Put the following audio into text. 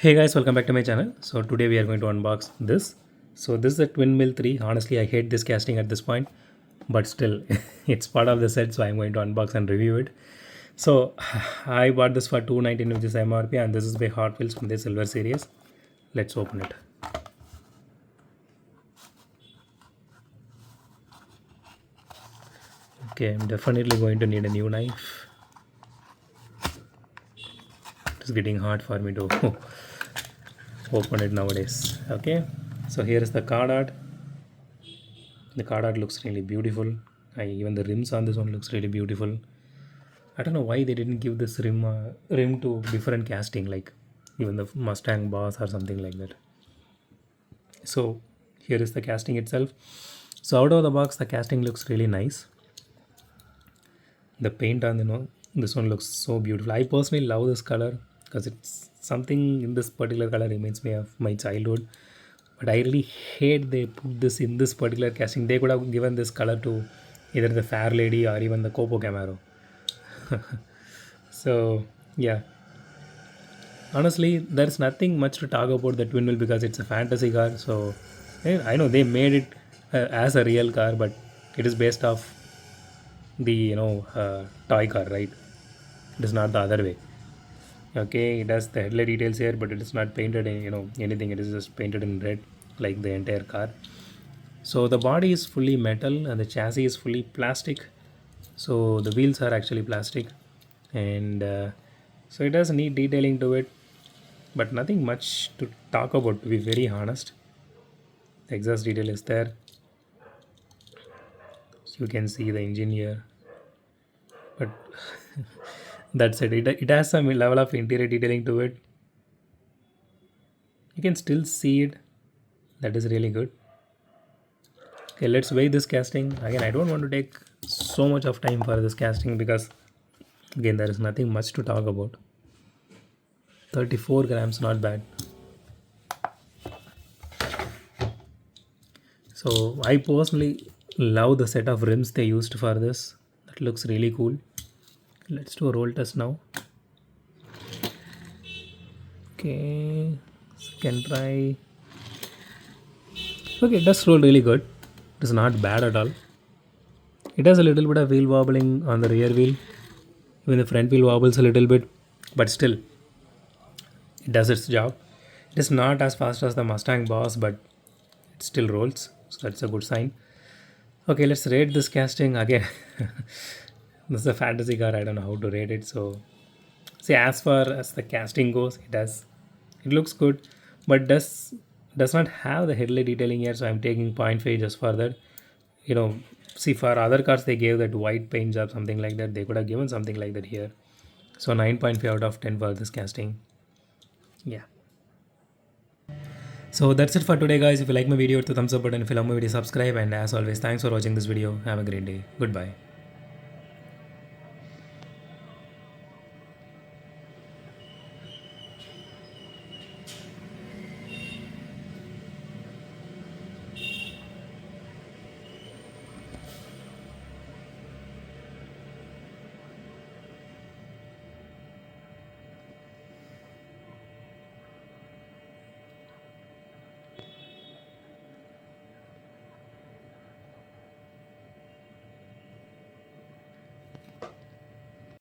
Hey guys, welcome back to my channel. So today we are going to unbox this. So this is a Twinmill 3. Honestly, I hate this casting at this point, but still it's part of the set, so I'm going to unbox and review it. So I bought this for 219, which is MRP, and this is by Hotwheels from the silver series. Let's open it. Okay, I'm definitely going to need a new knife. It's getting hard for me to open it nowadays. Okay, so here is the card art. The card art looks really beautiful. Even the rims on this one looks really beautiful. I don't know why they didn't give this rim to different casting, like even the Mustang Boss or something like that. So here is the casting itself. So out of the box, the casting looks really nice. The paint on this one looks so beautiful. I personally love this color because it's something in this particular color reminds me of my childhood. But I really hate they put this in this particular casting. They could have given this color to either the Fair Lady or even the Copo Camaro. So yeah, honestly, there's nothing much to talk about the Twin Wheel because it's a fantasy car. So I know they made it as a real car, but it is based off the toy car, right? It is not the other way. Okay, it has the headlight details here, but it is not painted in anything. It is just painted in red like the entire car. So the body is fully metal and the chassis is fully plastic. So the wheels are actually plastic, and so it has neat detailing to it, but nothing much to talk about, to be very honest. The exhaust detail is there. You can see the engine here, but that's it. It has some level of interior detailing to it. You can still see it. That is really good. Okay, let's weigh this casting. Again, I don't want to take so much of time for this casting because again there is nothing much to talk about. 34 grams, not bad. So I personally love the set of rims they used for this. That looks really cool. Let's do a roll test now. Okay, second try. Okay, it does roll really good. It is not bad at all. It has a little bit of wheel wobbling on the rear wheel. Even the front wheel wobbles a little bit, but still, it does its job. It is not as fast as the Mustang Boss, but it still rolls. So that's a good sign. Okay, let's rate this casting again. This is a fantasy car. I don't know how to rate it. So, see, as far as the casting goes, it looks good, but does not have the headlight detailing here. So I'm taking zero point 0.5 just for that. You know, see, for other cars they gave that white paint job, something like that. They could have given something like that here. So 9.5 out of 10 for this casting. Yeah. So that's it for today, guys. If you like my video, hit the thumbs up button. If you love my video, subscribe. And as always, thanks for watching this video. Have a great day. Goodbye.